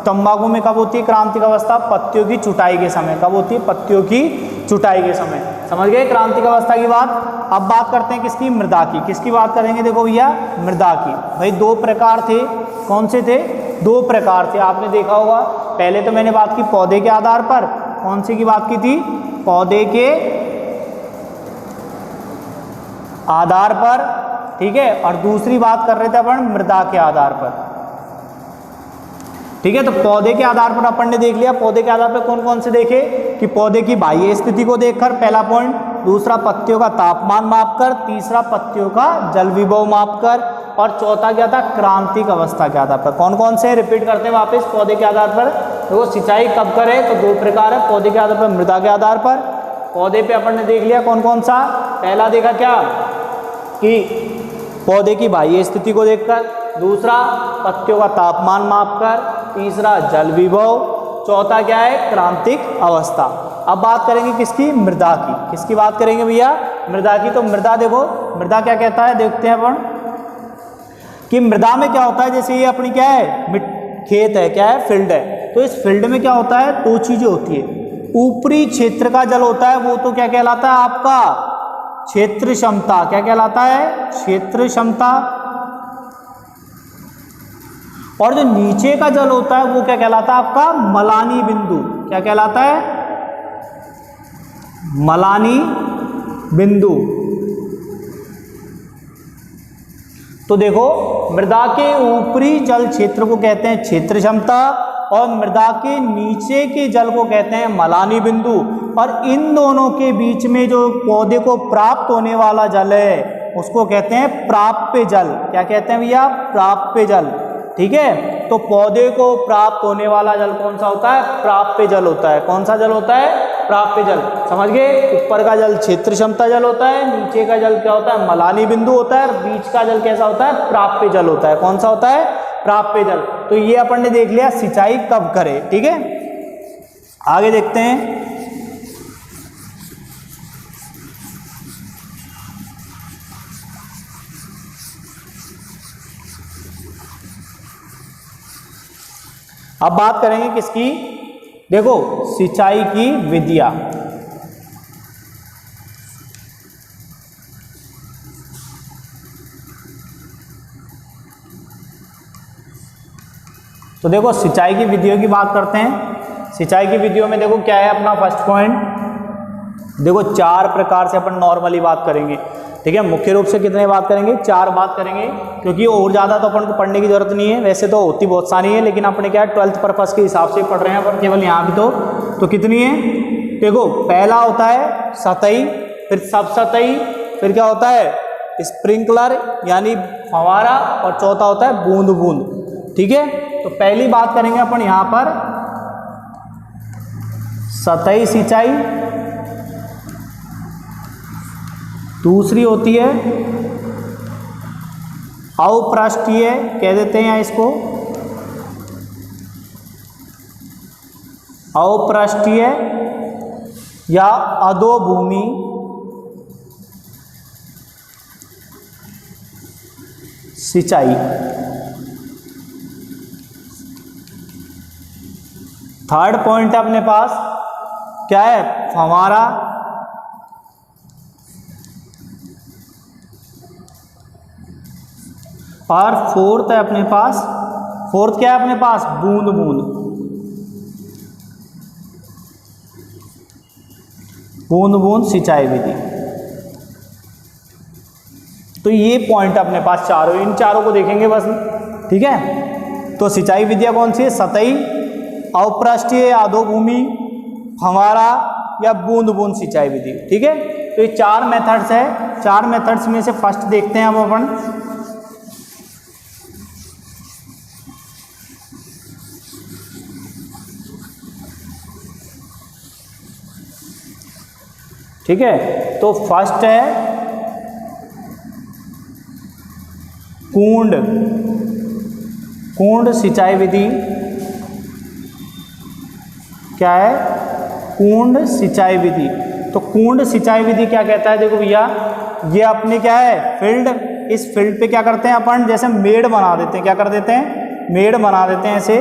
तंबाकू में कब होती है क्रांतिक अवस्था? पत्तियों की चुटाई के समय। कब होती है? पत्तियों की चुटाई के समय। समझ गए क्रांतिक अवस्था की बात। अब बात करते हैं किसकी? मृदा की। किसकी बात करेंगे? देखो भैया मृदा की। भाई दो प्रकार थे। कौन से थे? दो प्रकार थे, आपने देखा होगा। पहले तो मैंने बात की पौधे के आधार पर। कौन सी की बात की थी? पौधे के आधार पर, ठीक है। और दूसरी बात कर रहे थे अपन मृदा के आधार पर, ठीक है। तो पौधे के आधार पर अपन ने देख लिया। पौधे के आधार पर कौन कौन से देखे कि पौधे की बाह्य स्थिति को देखकर, पहला पॉइंट। दूसरा पत्तियों का तापमान मापकर। तीसरा पत्तियों का जल विभव मापकर। और चौथा क्या था? क्रांतिक अवस्था के आधार पर। कौन कौन से? रिपीट करते हैं वापस। पौधे के आधार पर देखो सिंचाई कब करें तो दो प्रकार है। पौधे के आधार पर, मृदा के आधार पर। पौधे पे अपन ने देख लिया कौन कौन सा। पहला देखा क्या कि पौधे की बाह्य स्थिति को देखकर। दूसरा पत्तियों का तापमान मापकर। तीसरा जल विभव। चौथा क्या है? क्रांतिक अवस्था। अब बात करेंगे किसकी? मृदा की। किसकी बात करेंगे भैया? मृदा की। तो मृदा देखो, मृदा क्या कहता है देखते हैं अपन कि मृदा में क्या होता है। जैसे ये अपनी क्या है? खेत है, क्या है? फील्ड है। तो इस फील्ड में क्या होता है? दो चीजें होती है। ऊपरी क्षेत्र का जल होता है, वो तो क्या कहलाता है आपका? क्षेत्र क्षमता। क्या कहलाता है? क्षेत्र क्षमता। और जो नीचे का जल होता है वो क्या कहलाता है आपका? मलानी बिंदु। क्या कहलाता है? मलानी बिंदु। तो देखो मृदा के ऊपरी जल क्षेत्र को कहते हैं क्षेत्र क्षमता और मृदा के नीचे के जल को कहते हैं मलानी बिंदु। और इन दोनों के बीच में जो पौधे को प्राप्त होने वाला जल है उसको कहते हैं प्राप्य जल। क्या कहते हैं भैया? प्राप्य जल, ठीक है। तो पौधे को प्राप्त होने वाला जल कौन सा होता है? प्राप्य जल होता है। कौन सा जल होता है? प्राप्य जल। समझ गए? ऊपर का जल क्षेत्र क्षमता जल होता है, नीचे का जल क्या होता है? मलानी बिंदु होता है, और बीच का जल कैसा होता है? प्राप्य जल होता है। कौन सा होता है? प्राप्य जल। तो ये अपन ने देख लिया सिंचाई कब करे, ठीक है। आगे देखते हैं। अब बात करेंगे किसकी? देखो सिंचाई की विधियां। तो देखो सिंचाई की विधियों की बात करते हैं। सिंचाई की विधियों में देखो क्या है अपना फर्स्ट पॉइंट। देखो चार प्रकार से अपन नॉर्मली बात करेंगे, ठीक है। मुख्य रूप से कितने बात करेंगे? चार बात करेंगे, क्योंकि और ज़्यादा तो अपन को पढ़ने की जरूरत नहीं है। वैसे तो होती बहुत सारी है, लेकिन अपने क्या है 12th पर्पस के हिसाब से पढ़ रहे हैं अपन केवल यहाँ भी। तो कितनी है? देखो पहला होता है सतही, फिर सब सतही, फिर क्या होता है? स्प्रिंकलर यानी फव्वारा, और चौथा होता है बूंद बूंद, ठीक है। तो पहली बात करेंगे अपन यहाँ पर सतही सिंचाई। दूसरी होती है अपृष्ठीय, कह देते हैं इसको अपृष्ठीय या अधोभूमि सिंचाई। थर्ड पॉइंट है अपने पास क्या है? फव्वारा। और फोर्थ है अपने पास, फोर्थ क्या है अपने पास? बूंद बूंद। बूंद बूंद सिंचाई विधि। तो ये पॉइंट अपने पास चारों, इन चारों को देखेंगे बस, ठीक है। तो सिंचाई विधियां कौन सी है? सतही, अपृष्ठीय, अधोभूमि, फव्वारा या बूंद बूंद सिंचाई विधि, ठीक है। तो ये चार मेथड्स है। चार मेथड्स में से फर्स्ट देखते हैं अब अपन। ठीक है, तो फर्स्ट है कूंड। कूंड सिंचाई विधि क्या है? कूंड सिंचाई विधि। तो कूंड सिंचाई विधि क्या कहता है? देखो भैया ये अपने क्या है? फील्ड। इस फील्ड पे क्या करते हैं अपन? जैसे मेड़ बना देते हैं। क्या कर देते हैं? मेड़ बना देते हैं ऐसे,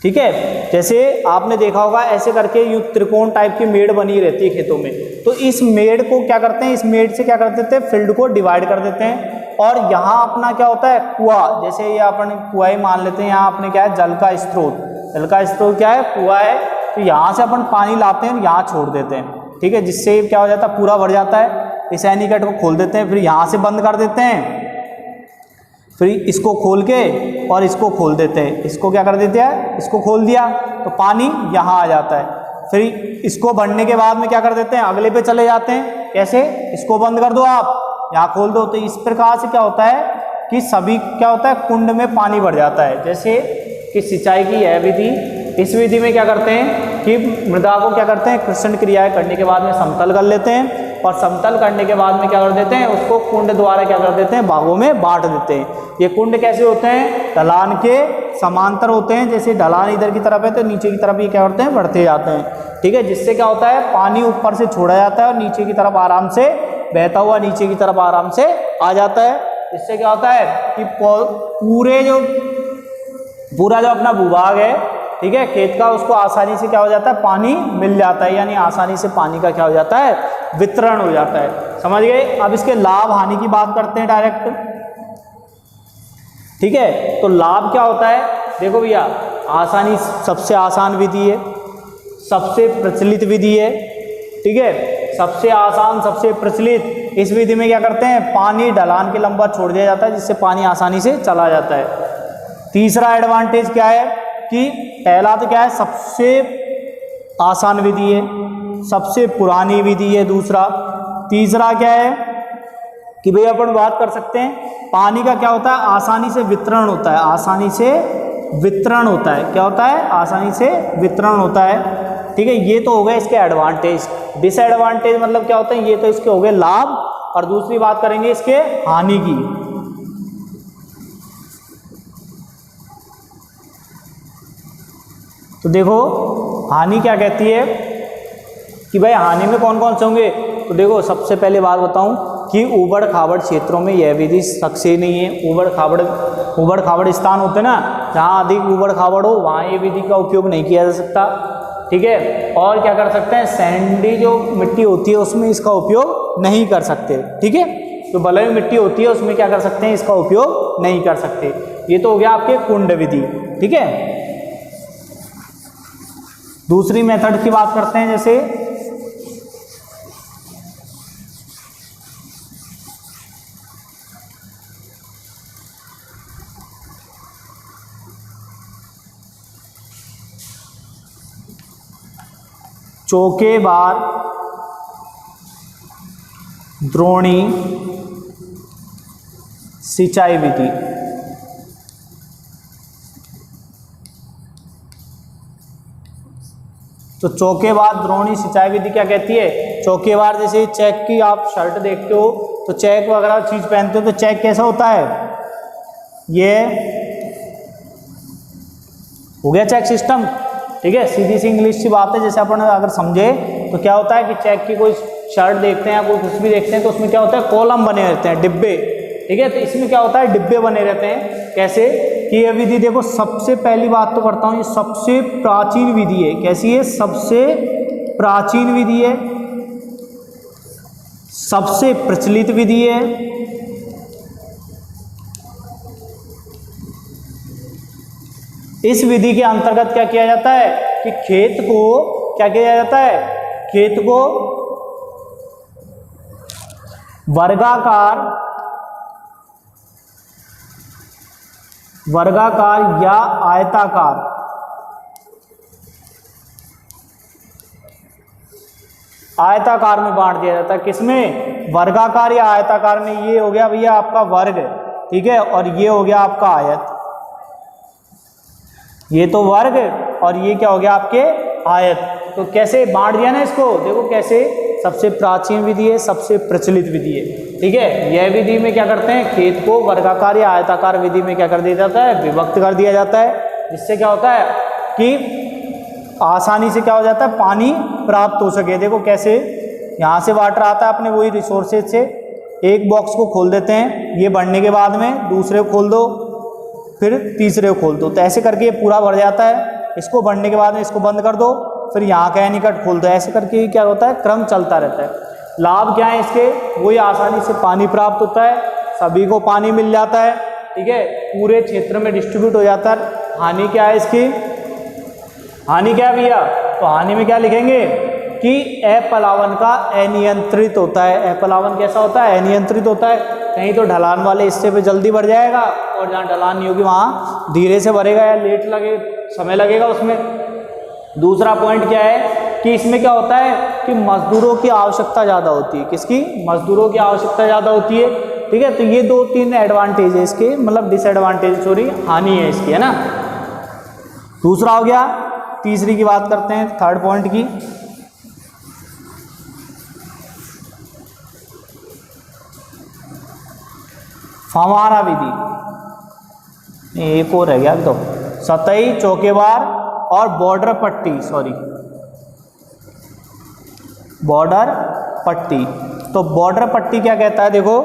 ठीक है। जैसे आपने देखा होगा ऐसे करके यूं त्रिकोण टाइप की मेड़ बनी रहती है खेतों में, तो इस मेड़ को क्या करते हैं, इस मेड़ से क्या कर देते हैं, फील्ड को डिवाइड कर देते हैं। और यहाँ अपना क्या होता है, कुआं, जैसे ये अपन कुआं ही मान लेते हैं, यहाँ अपने क्या है, जल का स्रोत, जल का स्रोत क्या है, कुआं है। तो यहाँ से अपन पानी लाते हैं, यहाँ छोड़ देते हैं, ठीक है, जिससे क्या हो जाता है, पूरा भर जाता है। इस एनीकट को खोल देते हैं, फिर यहाँ से बंद कर देते हैं, फिर इसको खोल के और इसको खोल देते हैं, इसको क्या कर देते हैं, इसको खोल दिया तो पानी यहाँ आ जाता है। फिर इसको भरने के बाद में क्या कर देते हैं, अगले पे चले जाते हैं। कैसे, इसको बंद कर दो, आप यहाँ खोल दो, तो इस प्रकार से क्या होता है कि सभी क्या होता है, कुंड में पानी भर जाता है। जैसे कि सिंचाई की यह विधि, इस विधि में क्या करते हैं कि मृदा को क्या करते हैं, कृषण क्रियाएं करने के बाद में समतल कर लेते हैं, और समतल करने के बाद में क्या कर देते हैं, उसको कुंड द्वारा क्या कर देते हैं, भागों में बांट देते हैं। ये कुंड कैसे होते हैं, ढलान के समांतर होते हैं। जैसे ढलान इधर की तरफ है तो नीचे की तरफ ये क्या करते हैं, बढ़ते जाते हैं, ठीक है। जिससे क्या होता है, पानी ऊपर से छोड़ा जाता है और नीचे की तरफ आराम से बहता हुआ नीचे की तरफ आराम से आ जाता है। इससे क्या होता है कि पूरा जो अपना भूभाग है, ठीक है, खेत का, उसको आसानी से क्या हो जाता है, पानी मिल जाता है, यानी आसानी से पानी का क्या हो जाता है, वितरण हो जाता है। समझ गए। अब इसके लाभ हानि की बात करते हैं डायरेक्ट, ठीक है। तो लाभ क्या होता है, देखो भैया, आसानी सबसे आसान विधि है, सबसे प्रचलित विधि है, ठीक है, सबसे आसान, सबसे प्रचलित। इस विधि में क्या करते हैं, पानी ढलान के लंबा छोड़ दिया जाता है, जिससे पानी आसानी से चला जाता है। तीसरा एडवांटेज क्या है कि पहला तो क्या है, सबसे आसान विधि है, सबसे पुरानी विधि है दूसरा। तीसरा क्या है कि भाई अपन बात कर सकते हैं, पानी का क्या होता है, आसानी से वितरण होता है, आसानी से वितरण होता है, क्या होता है, आसानी से वितरण होता है, ठीक है। ये तो हो गए इसके एडवांटेज। डिसएडवांटेज मतलब क्या होता है, ये तो इसके हो गए लाभ, और दूसरी बात करेंगे इसके हानि की। तो देखो हानि क्या कहती है कि भाई हानि में कौन कौन से होंगे। तो देखो सबसे पहले बात बताऊं कि ऊबड़ खाबड़ क्षेत्रों में यह विधि सक्सेस नहीं है। ऊबड़ खाबड़ स्थान होते हैं ना, जहाँ अधिक ऊबड़ खाबड़ हो, वहाँ ये विधि का उपयोग नहीं किया जा सकता, ठीक है। और क्या कर सकते हैं, सैंडी जो मिट्टी होती है उसमें इसका उपयोग नहीं कर सकते, ठीक है। तो बलुई मिट्टी होती है उसमें क्या कर सकते हैं, इसका उपयोग नहीं कर सकते। ये तो हो गया आपके कुंड विधि, ठीक है। दूसरी मेथड की बात करते हैं, जैसे चौकेबार द्रोणी सिंचाई विधि। तो चौकेबार द्रोणी सिंचाई विधि क्या कहती है, चौकेबार जैसे चेक की आप शर्ट देखते हो तो चेक वगैरह चीज पहनते हो तो चेक कैसा होता है, ये हो गया चेक सिस्टम, ठीक है। सीधी सी इंग्लिश की बात है, जैसे अपन अगर समझे तो क्या होता है कि चेक की कोई शर्ट देखते हैं या कोई कुछ भी देखते हैं तो उसमें क्या होता है, कॉलम बने रहते हैं, डिब्बे, ठीक है। तो इसमें क्या होता है, डिब्बे बने रहते हैं। कैसे कि यह विधि देखो, सबसे पहली बात तो करता हूँ, ये सबसे प्राचीन विधि है। कैसी है, सबसे प्राचीन विधि है, सबसे प्रचलित विधि है, इस विधि के अंतर्गत क्या किया जाता है कि खेत को क्या किया जाता है, खेत को वर्गाकार या आयताकार में बांट दिया जाता है। किसमें, वर्गाकार या आयताकार में। ये हो गया भैया आपका वर्ग, ठीक है, और ये हो गया आपका आयत। ये तो वर्ग और ये क्या हो गया आपके आयत। तो कैसे बांट दिया ना इसको, देखो कैसे, सबसे प्राचीन विधि है, सबसे प्रचलित विधि है, ठीक है। यह विधि में क्या करते हैं, खेत को वर्गाकार या आयताकार विधि में क्या कर दिया जाता है, विभक्त कर दिया जाता है, जिससे क्या होता है कि आसानी से क्या हो जाता है, पानी प्राप्त हो सके। देखो कैसे, यहाँ से वाटर आता है अपने वही रिसोर्सेज से, एक बॉक्स को खोल देते हैं, ये भरने के बाद में दूसरे को खोल दो, फिर तीसरे को खोल दो, तो ऐसे करके ये पूरा भर जाता है, इसको बढ़ने के बाद में इसको बंद कर दो, फिर यहाँ का एनीकट खोल दो, ऐसे करके क्या होता है, क्रम चलता रहता है। लाभ क्या है इसके, वही आसानी से पानी प्राप्त होता है, सभी को पानी मिल जाता है, ठीक है, पूरे क्षेत्र में डिस्ट्रीब्यूट हो जाता है। हानि क्या है इसकी, हानि क्या है भैया, तो हानि में क्या लिखेंगे कि अपलावन का अनियंत्रित होता है। अपलावन कैसा होता है, अनियंत्रित होता है। कहीं तो ढलान वाले हिस्से पे जल्दी बढ़ जाएगा और जहाँ ढलान नहीं होगी वहाँ धीरे से बढ़ेगा या लेट लगे, समय लगेगा उसमें। दूसरा पॉइंट क्या है कि इसमें क्या होता है कि मजदूरों की आवश्यकता ज़्यादा होती है। किसकी, मजदूरों की आवश्यकता ज़्यादा होती है, ठीक है। तो ये 2-3 एडवांटेज है इसके, मतलब डिसएडवांटेज, सॉरी, हानि है इसकी, है ना। दूसरा हो गया। तीसरी की बात करते हैं, थर्ड पॉइंट की। फव्वारा विधि, एक और रह गया तो, सतही, चौकेबार और बॉर्डर पट्टी, सॉरी, बॉर्डर पट्टी। तो बॉर्डर पट्टी क्या कहता है, देखो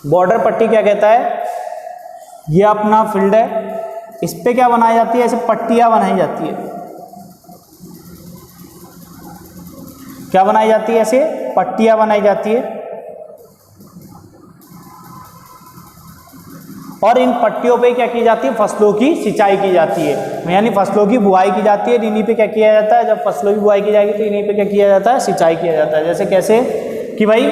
बॉर्डर पट्टी क्या कहता है, ये अपना फील्ड है, इस पे क्या बनाई जाती है, ऐसे पट्टियां बनाई जाती है। क्या बनाई जाती है, ऐसे पट्टियां बनाई जाती है। और इन पट्टियों पे क्या की जाती है, फसलों की सिंचाई की जाती है, यानी फसलों की बुआई की जाती है। इन्हीं पे क्या किया जाता है, जब फसलों की बुआई की जाएगी तो इन्हीं पे क्या किया जाता है, सिंचाई किया जाता है। जैसे कैसे कि भाई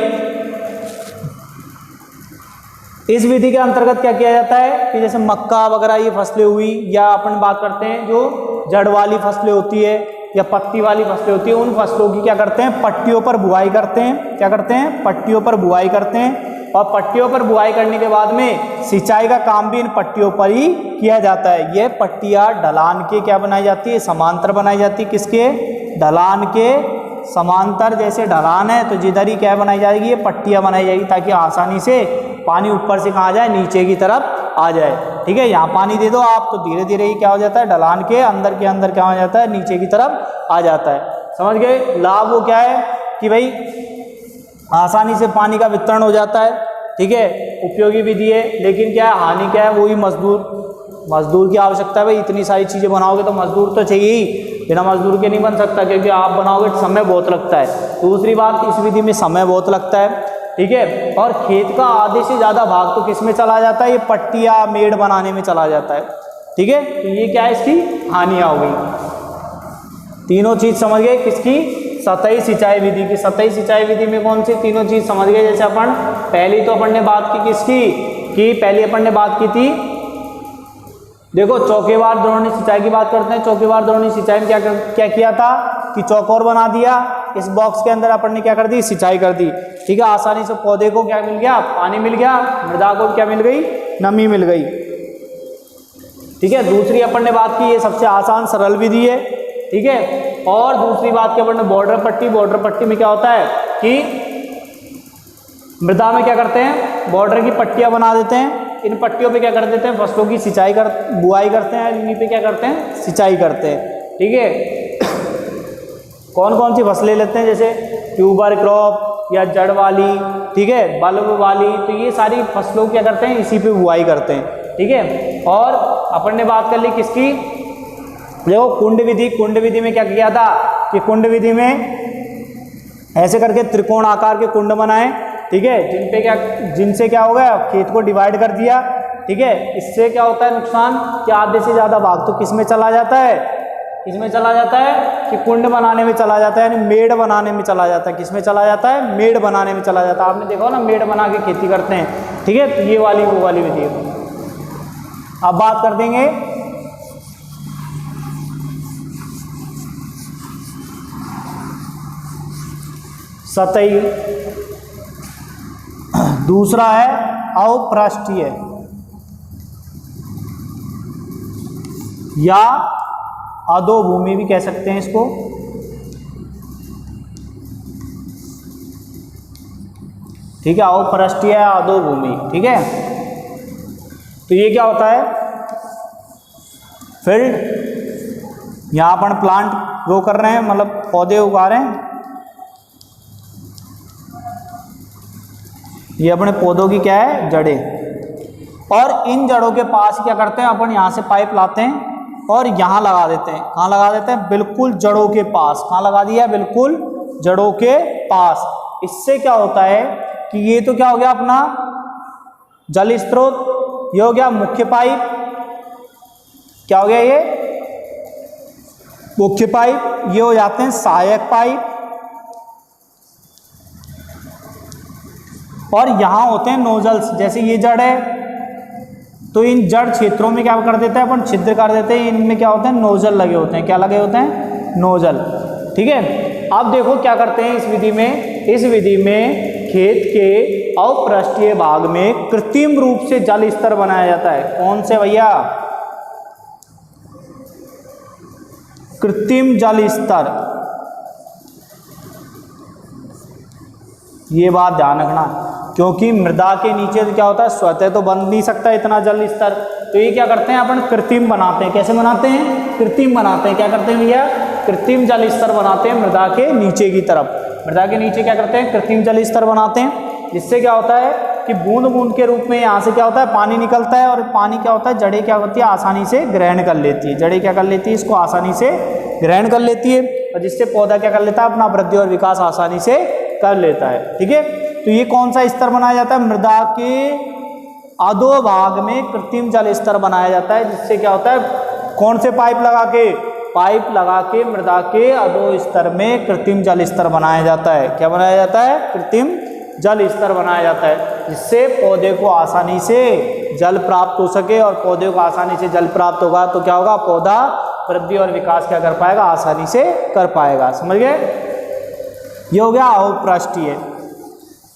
इस विधि के अंतर्गत क्या किया जाता है कि जैसे मक्का वगैरह ये फसलें हुई, या अपन बात करते हैं जो जड़ वाली फसलें होती है या पत्ती वाली फसलें होती है, उन फसलों की क्या करते हैं, पट्टियों पर बुआई करते हैं। क्या करते हैं, पट्टियों पर बुआई करते हैं। और पट्टियों पर बुआई करने के बाद में सिंचाई का काम भी इन पट्टियों पर ही किया जाता है। ये पट्टियाँ ढलान के क्या बनाई जाती है, समांतर बनाई जाती है। किसके, ढलान के समांतर। जैसे ढलान है तो जिधर ही क्या बनाई जाएगी, ये पट्टियाँ बनाई जाएगी, ताकि आसानी से पानी ऊपर से कहाँ जाए, नीचे की तरफ आ जाए, ठीक है। यहाँ पानी दे दो आप तो धीरे धीरे ही क्या हो जाता है, ढलान के अंदर क्या हो जाता है, नीचे की तरफ आ जाता है। समझ गए। लाभ वो क्या है कि भाई आसानी से पानी का वितरण हो जाता है, ठीक है, उपयोगी विधि है। लेकिन क्या है, हानि क्या है, वही मजदूर की आवश्यकता है। भाई इतनी सारी चीज़ें बनाओगे तो मजदूर तो चाहिए ही, बिना मजदूर के नहीं बन सकता, क्योंकि आप बनाओगे तो समय बहुत लगता है। दूसरी बात, इस विधि में समय बहुत लगता है, ठीक है। और खेत का आधे से ज़्यादा भाग तो किस में चला जाता है, ये पट्टियाँ मेड़ बनाने में चला जाता है, ठीक है। तो ये क्या है, इसकी हानियाँ हो गई। तीनों चीज़ समझ गए किसकी, सतही सिंचाई विधि की। सतही सिंचाई विधि में कौन सी तीनों चीज़ समझ गए। जैसे पहली तो अपन ने बात की किसकी, कि पहली अपन ने बात की थी, देखो चौकेबार द्रोणी सिंचाई की बात करते हैं। चौकेबार द्रोणी सिंचाई में क्या किया था कि चौकोर बना दिया, इस बॉक्स के अंदर अपन ने क्या कर दी, सिंचाई कर दी, ठीक है। आसानी से पौधे को क्या मिल गया, पानी मिल गया, मृदा को क्या मिल गई, नमी मिल गई, ठीक है। दूसरी अपन ने बात की, ये सबसे आसान सरल विधि है, ठीक है। और दूसरी बात की अपन ने बॉर्डर पट्टी। बॉर्डर पट्टी में क्या होता है कि मृदा में क्या करते हैं, बॉर्डर की पट्टियां बना देते हैं। इन पट्टियों पे क्या कर देते हैं, फसलों की बुआई करते हैं, इन्हीं पे क्या करते हैं, सिंचाई करते हैं, ठीक है। कौन कौन सी फसलें लेते हैं, जैसे ट्यूबर क्रॉप या जड़ वाली, ठीक है, बल्ब वाली, तो ये सारी फसलों क्या करते हैं, इसी पे बुआई करते हैं, ठीक है। और अपन ने बात कर ली किसकी, देखो कुंड विधि। कुंड विधि में क्या किया था कि कुंड विधि में ऐसे करके त्रिकोण आकार के कुंड बनाए, ठीक है, जिनसे क्या हो गया, खेत को डिवाइड कर दिया, ठीक है। इससे क्या होता है नुकसान कि आधे से ज़्यादा भाग तो किस में चला जाता है, किसमें चला जाता है कि कुंड बनाने में चला जाता है, यानी मेड़ बनाने में चला जाता है। किसमें चला जाता है, मेड़ बनाने में चला जाता है। आपने देखा ना, मेड़ बना के खेती करते हैं, ठीक है। तो ये वाली वो वाली विधि है। अब बात कर देंगे सतही। दूसरा है अपृष्ठीय या अधोभूमि भी कह सकते हैं इसको, ठीक है, अपृष्ठीय या अधोभूमि, ठीक है। तो ये क्या होता है, फील्ड, यहां अपन प्लांट ग्रो कर रहे हैं, मतलब पौधे उगा रहे हैं, ये अपने पौधों की क्या है, जड़ें, और इन जड़ों के पास क्या करते हैं अपन, यहाँ से पाइप लाते हैं और यहाँ लगा देते हैं। कहाँ लगा देते हैं? बिल्कुल जड़ों के पास। कहाँ लगा दिया? बिल्कुल जड़ों के पास। इससे क्या होता है कि ये तो क्या हो गया अपना जल स्रोत, ये हो गया मुख्य पाइप। क्या हो गया? ये मुख्य पाइप। ये हो जाते हैं सहायक पाइप, और यहां होते हैं नोजल्स। जैसे ये जड़ है तो इन जड़ क्षेत्रों में क्या कर देते हैं अपन? छिद्र कर देते हैं। इनमें क्या होते हैं? नोजल लगे होते हैं। क्या लगे होते हैं? नोजल। ठीक है। अब देखो क्या करते हैं इस विधि में। इस विधि में खेत के अपृष्ठीय भाग में कृत्रिम रूप से जल स्तर बनाया जाता है। कौन से भैया? कृत्रिम जल स्तर। ये बात ध्यान रखना, क्योंकि मृदा के नीचे तो क्या होता है? स्वतः तो बन नहीं सकता इतना जल स्तर। तो ये क्या करते हैं अपन? कृत्रिम बनाते हैं। कैसे बनाते हैं? कृत्रिम बनाते हैं। क्या करते हैं भैया? कृत्रिम जल स्तर बनाते हैं मृदा के नीचे की तरफ। मृदा के नीचे क्या करते हैं? कृत्रिम जल स्तर बनाते हैं। जिससे क्या होता है कि बूंद बूंद के रूप में यहाँ से क्या होता है? पानी निकलता है, और पानी क्या होता है? जड़ें क्या होती है? आसानी से ग्रहण कर लेती है। जड़ें क्या कर लेती है? इसको आसानी से ग्रहण कर लेती है, और जिससे पौधा क्या कर लेता है? अपना वृद्धि और विकास आसानी से कर लेता है। ठीक है। तो ये कौन सा स्तर बनाया जाता है? मृदा के अधोभाग में कृत्रिम जल स्तर बनाया जाता है। जिससे क्या होता है? कौन से पाइप लगा के? पाइप लगा के मृदा के अधो स्तर में कृत्रिम जल स्तर बनाया जाता है। क्या बनाया जाता है? कृत्रिम जल स्तर बनाया जाता है, जिससे पौधे को आसानी से जल प्राप्त हो सके। और पौधे को आसानी से जल प्राप्त होगा तो क्या होगा? पौधा वृद्धि और विकास क्या कर पाएगा? आसानी से कर पाएगा। समझ गए? ये हो गया अपृष्ठीय।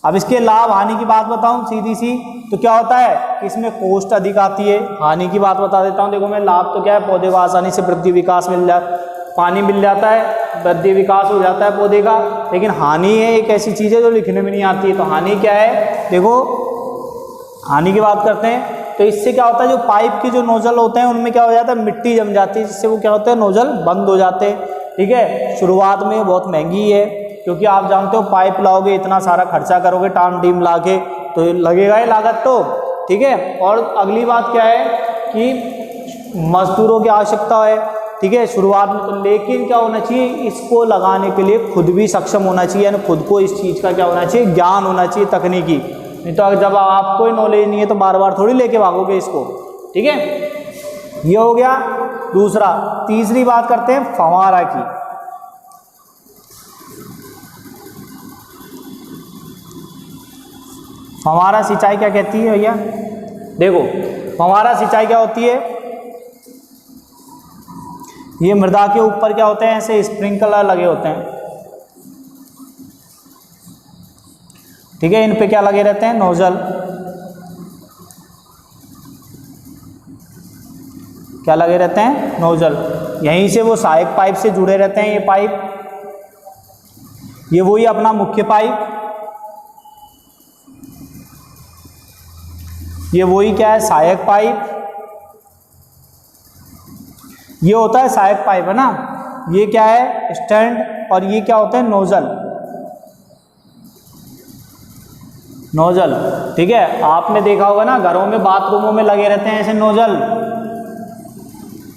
अब इसके लाभ हानि की बात बताऊं सीधी सी, तो क्या होता है कि इसमें कोष्ठ अधिक आती है। हानि की बात बता देता हूं। देखो मैं, लाभ तो क्या है? पौधे को आसानी से वृद्धि विकास मिल जाता, पानी मिल जाता है, वृद्धि विकास हो जाता है पौधे का। लेकिन हानि है एक ऐसी चीज़ है जो लिखने में नहीं आती है। तो हानि क्या है? देखो हानि की बात करते हैं तो इससे क्या होता है? जो पाइप के जो नोजल होते हैं उनमें क्या हो जाता है? मिट्टी जम जाती है, जिससे वो क्या होता है? नोजल बंद हो जाते हैं। ठीक है। शुरुआत में बहुत महंगी है, क्योंकि आप जानते हो पाइप लाओगे, इतना सारा खर्चा करोगे टाम टीम ला के, तो लगेगा ही लागत तो। ठीक है। और अगली बात क्या है कि मजदूरों की आवश्यकता है। ठीक है, शुरुआत में तो। लेकिन क्या होना चाहिए? इसको लगाने के लिए खुद भी सक्षम होना चाहिए, यानी खुद को इस चीज़ का क्या होना चाहिए? ज्ञान होना चाहिए तकनीकी। नहीं तो जब आपको नॉलेज नहीं है तो बार बार थोड़ी लेके भागोगे इसको। ठीक है। ये हो गया दूसरा। तीसरी बात करते हैं फव्वारा की। फव्वारा सिंचाई क्या कहती है भैया? देखो फव्वारा सिंचाई क्या होती है? ये मृदा के ऊपर क्या होते हैं? ऐसे स्प्रिंकलर लगे होते हैं। ठीक है। इन पे क्या लगे रहते हैं? नोजल। क्या लगे रहते हैं? नोजल। यहीं से वो सहायक पाइप से जुड़े रहते हैं। ये पाइप, ये वही अपना मुख्य पाइप, ये वही क्या है? सहायक पाइप। ये होता है सहायक पाइप, है ना। ये क्या है? स्टैंड। और ये क्या होते हैं? नोजल। नोजल। ठीक है। आपने देखा होगा ना, घरों में बाथरूमों में लगे रहते हैं ऐसे नोजल।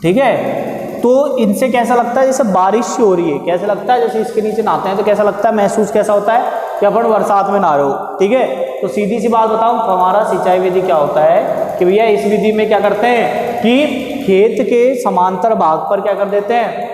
ठीक है। तो इनसे कैसा लगता है? जैसे बारिश हो रही है। कैसा लगता है? जैसे इसके नीचे नहाते हैं तो कैसा लगता है? महसूस कैसा होता है कि अपन बरसात में नहा रहे हो। ठीक है। तो सीधी सी बात बताऊं, फव्वारा सिंचाई विधि क्या होता है कि भैया इस विधि में क्या करते हैं कि खेत के समांतर भाग पर क्या कर देते हैं?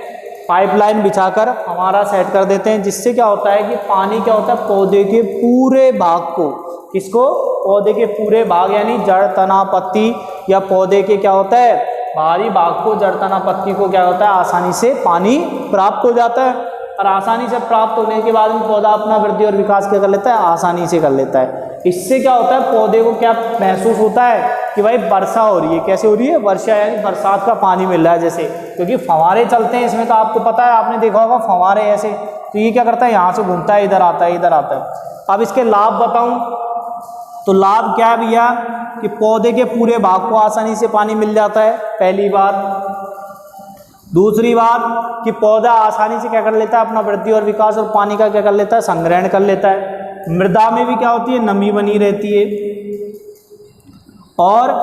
पाइपलाइन बिछाकर फव्वारा सेट कर देते हैं। जिससे क्या होता है कि पानी क्या होता है? पौधे के पूरे भाग को, किसको? पौधे के पूरे भाग, यानी जड़, तना, पत्ती, या पौधे के क्या होता है? बाहरी भाग को, जड़, तना, पत्ती को क्या होता है? आसानी से पानी प्राप्त हो जाता है। और आसानी से प्राप्त होने के बाद में पौधा अपना वृद्धि और विकास क्या कर लेता है? आसानी से कर लेता है। इससे क्या होता है? पौधे को क्या महसूस होता है कि भाई वर्षा हो रही है। कैसे हो रही है? वर्षा, यानी बरसात का पानी मिल रहा है जैसे, क्योंकि फव्वारे चलते हैं इसमें। तो आपको पता है, आपने देखा होगा फव्वारे ऐसे। तो ये क्या करता है? यहाँ से घूमता है, इधर आता है, इधर आता है। अब इसके लाभ बताऊं तो लाभ क्या है भैया कि पौधे के पूरे भाग को आसानी से पानी मिल जाता है, पहली बात। दूसरी बात कि पौधा आसानी से क्या कर लेता है? अपना वृद्धि और विकास और पानी का क्या कर लेता है? संग्रहण कर लेता है। मृदा में भी क्या होती है? नमी बनी रहती है। और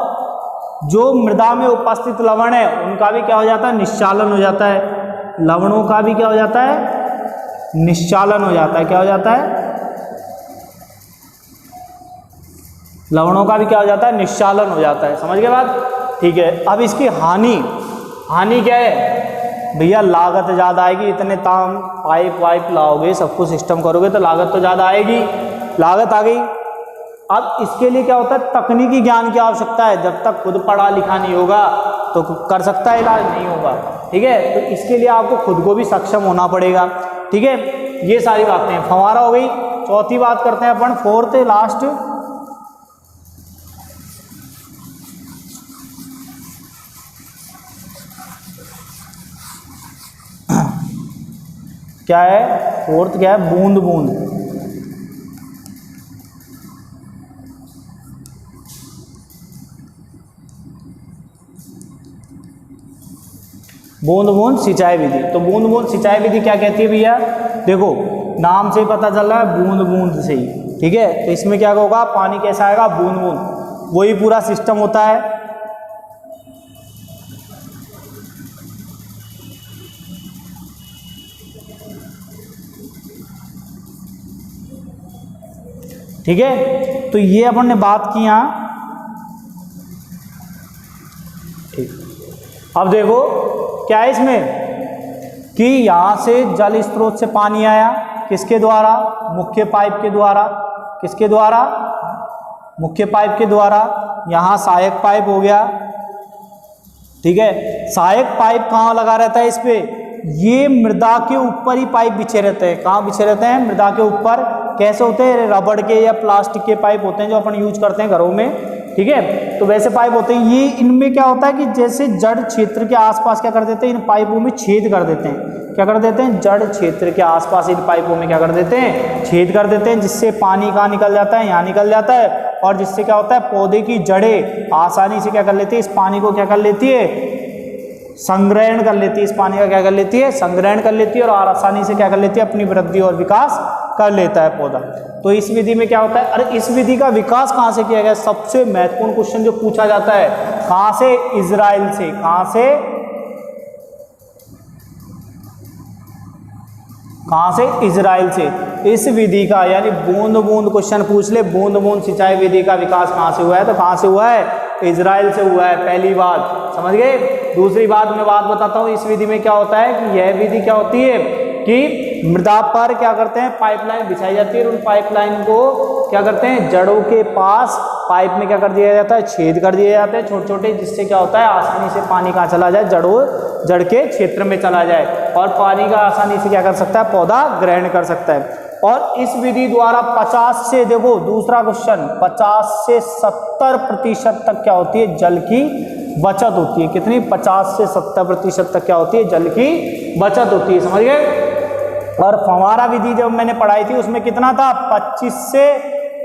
जो मृदा में उपस्थित लवण है उनका भी क्या हो जाता है, निश्चालन हो जाता है। लवणों का भी क्या हो जाता है, निश्चालन हो जाता है। क्या हो जाता है, लवणों का भी क्या हो जाता है, निश्चालन हो जाता है। समझ गए बात, ठीक है। अब इसकी हानि क्या है भैया, लागत ज़्यादा आएगी। इतने ताम पाइप वाइप लाओगे, सब कुछ सिस्टम करोगे तो लागत तो ज़्यादा आएगी, लागत आ गई। अब इसके लिए क्या होता है, तकनीकी ज्ञान की आवश्यकता है। जब तक खुद पढ़ा लिखा नहीं होगा तो कर सकता है इलाज, नहीं होगा, ठीक है। तो इसके लिए आपको खुद को भी सक्षम होना पड़ेगा, ठीक है। ये सारी बातें हैं, फव्वारा हो गई। चौथी बात करते हैं अपन, फोर्थ लास्ट, क्या है, फोर्थ क्या है, बूंद बूंद। बूंद बूंद सिंचाई विधि। तो बूंद बूंद सिंचाई विधि क्या कहती है भैया, देखो नाम से ही पता चल रहा है, बूंद बूंद से ही, ठीक है। तो इसमें क्या होगा, पानी कैसा आएगा, बूंद बूंद, वही पूरा सिस्टम होता है। ठीक है, तो ये अपन ने बात की यहाँ, ठीक। अब देखो क्या है इसमें कि यहाँ से जल स्रोत से पानी आया, किसके द्वारा, मुख्य पाइप के द्वारा। किसके द्वारा, मुख्य पाइप के द्वारा। यहाँ सहायक पाइप हो गया, ठीक है। सहायक पाइप कहाँ लगा रहता है इस पे, ये मृदा के ऊपर ही पाइप बिछे रहते हैं। कहाँ बिछे रहते हैं, मृदा के ऊपर। कैसे होते हैं, रबड़ के या प्लास्टिक के पाइप होते हैं जो अपन यूज करते हैं घरों में, ठीक है। तो वैसे पाइप होते हैं ये। इनमें क्या होता है कि जैसे जड़ क्षेत्र के आसपास क्या कर देते हैं, इन पाइपों में छेद कर देते हैं। क्या कर देते हैं, जड़ क्षेत्र के आसपास इन पाइपों में क्या कर देते हैं, छेद कर देते हैं, जिससे पानी कहाँ निकल जाता है, यहाँ निकल जाता है। और जिससे क्या होता है, पौधे की जड़ें आसानी से क्या कर लेती है, इस पानी को क्या कर लेती है, संग्रहण कर लेती है। इस पानी का क्या कर लेती है, संग्रहण कर लेती है, और आसानी से क्या कर लेती है, अपनी वृद्धि और विकास कर लेता है पौधा। तो इस विधि में क्या होता है, अरे इस विधि का विकास कहाँ से किया गया, सबसे महत्वपूर्ण क्वेश्चन जो पूछा जाता है, कहाँ से, इजराइल से। कहाँ से, कहाँ से, इजराइल से। इस विधि का यानी बूंद बूंद क्वेश्चन पूछ ले, बूंद बूंद सिंचाई विधि का विकास कहाँ से हुआ है, तो कहाँ से हुआ है, इजराइल से हुआ है। पहली बात समझ गए। दूसरी बात मैं बात बताता हूँ, इस विधि में क्या होता है कि यह विधि क्या होती है कि मृदा पर क्या करते हैं, पाइपलाइन बिछाई जाती है, और उन पाइपलाइन को क्या करते हैं, जड़ों के पास पाइप में क्या कर दिया जाता है, छेद कर दिए जाते हैं छोटे छोटे, जिससे क्या होता है, आसानी से पानी कहाँ चला जाए, जड़ के क्षेत्र में चला जाए, और पानी का आसानी से क्या कर सकता है, पौधा ग्रहण कर सकता है। और इस विधि द्वारा 50 से, देखो दूसरा क्वेश्चन, 50 से 70% तक क्या होती है, जल की बचत होती है। कितनी, 50 से 70% तक क्या होती है, जल की बचत होती है। समझ गए। और फव्वारा विधि जब मैंने पढ़ाई थी उसमें कितना था, 25 से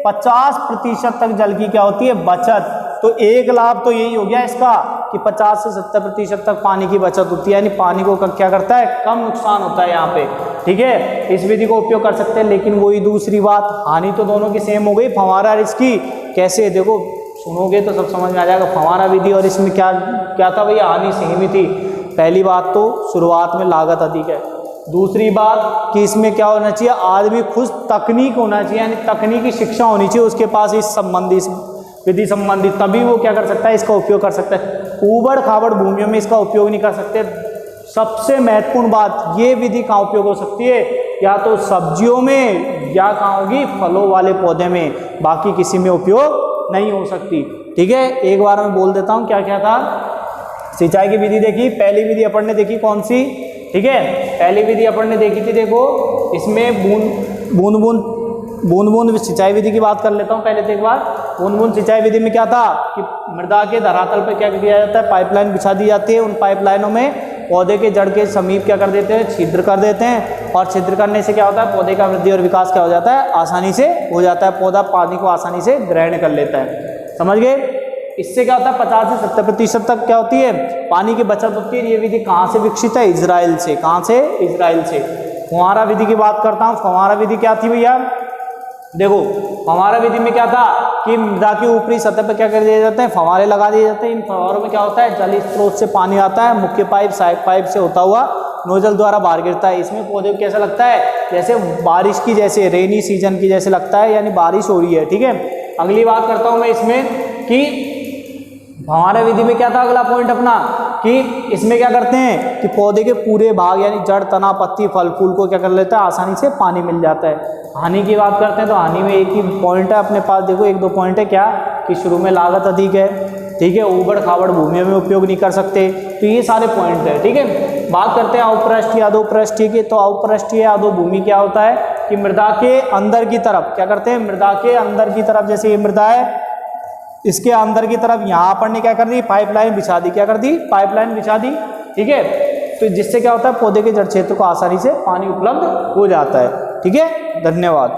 50% तक जल की क्या होती है, बचत। तो एक लाभ तो यही हो गया इसका कि 50 से 70% तक पानी की बचत होती है, यानी पानी को क्या करता है, कम नुकसान होता है यहाँ पे, ठीक है। इस विधि को उपयोग कर सकते हैं। लेकिन वही दूसरी बात, हानि तो दोनों की सेम हो गई। फव्वारा और इसकी कैसे, देखो सुनोगे तो सब समझ में आ जाएगा। फव्वारा विधि और इसमें क्या क्या था भैया, हानि सेम ही थी। पहली बात तो शुरुआत में लागत अधिक है। दूसरी बात कि इसमें क्या होना चाहिए, आदमी खुद तकनीक होना चाहिए, यानी तकनीकी शिक्षा होनी चाहिए उसके पास इस संबंधी, इस विधि संबंधी, तभी वो क्या कर सकता है, इसका उपयोग कर सकता है। ऊबड़ खाबड़ भूमियों में इसका उपयोग नहीं कर सकते। सबसे महत्वपूर्ण बात, ये विधि कहाँ उपयोग हो सकती है, या तो सब्जियों में, या कहाँ होगी, फलों वाले पौधे में, बाकी किसी में उपयोग नहीं हो सकती, ठीक है। एक बार मैं बोल देता हूँ क्या क्या था। सिंचाई की विधि देखी, पहली विधि अपन ने देखी कौन सी, ठीक है, पहली विधि अपन ने देखी थी, देखो इसमें बूंद बूंद सिंचाई विधि की बात कर लेता हूँ पहले तो एक बार। बूंद बूंद सिंचाई विधि में क्या था कि मृदा के धरातल पर क्या किया जाता है, पाइपलाइन बिछा दी जाती है। उन पाइपलाइनों में पौधे के जड़ के समीप क्या कर देते हैं, छिद्र कर देते हैं, और छिद्र करने से क्या होता है, पौधे का वृद्धि और विकास क्या हो जाता है, आसानी से हो जाता है। पौधा पानी को आसानी से ग्रहण कर लेता है। समझ गए। इससे क्या होता है, 50 से 70% तक क्या होती है, पानी की बचत होती है। ये विधि कहाँ से विकसित है, इजराइल से। कहाँ से, इजराइल से। फव्वारा विधि की बात करता हूँ। फव्वारा विधि क्या थी भैया, देखो फव्वारा विधि में क्या था कि मृदा की ऊपरी सतह पर क्या कर दिए जाते हैं, फव्वारे लगा दिए जाते हैं। इन फव्वारों में क्या होता है, जल स्रोत से पानी आता है, मुख्य पाइप सहायक पाइप से होता हुआ नोजल द्वारा बाहर गिरता है। इसमें पौधे को कैसा लगता है, जैसे बारिश की, जैसे रेनी सीजन की जैसे लगता है, यानी बारिश हो रही है। ठीक है, अगली बात करता हूं मैं इसमें कि फव्वारा विधि में क्या था अगला पॉइंट अपना, कि इसमें क्या करते हैं कि पौधे के पूरे भाग यानी जड़, तना, पत्ती, फल फूल को क्या कर लेता है, आसानी से पानी मिल जाता है। हानि की बात करते हैं तो हानि में एक ही पॉइंट है अपने पास, देखो एक दो पॉइंट है क्या, कि शुरू में लागत अधिक है, ठीक है, ऊबड़ खाबड़ भूमियों में उपयोग नहीं कर सकते, तो ये सारे पॉइंट है। ठीक है, बात करते हैं अपृष्ठीय अधोपृष्ठीय की। तो अपृष्ठीय अधोभूमि क्या होता है कि मृदा के अंदर की तरफ क्या करते हैं, मृदा के अंदर की तरफ, जैसे ये मृदा है इसके अंदर की तरफ यहाँ पर ने क्या कर दी, पाइपलाइन बिछा दी, क्या कर दी, पाइपलाइन बिछा दी। ठीक है, तो जिससे क्या होता है, पौधे के जड़ क्षेत्र को आसानी से पानी उपलब्ध हो जाता है। ठीक है, धन्यवाद।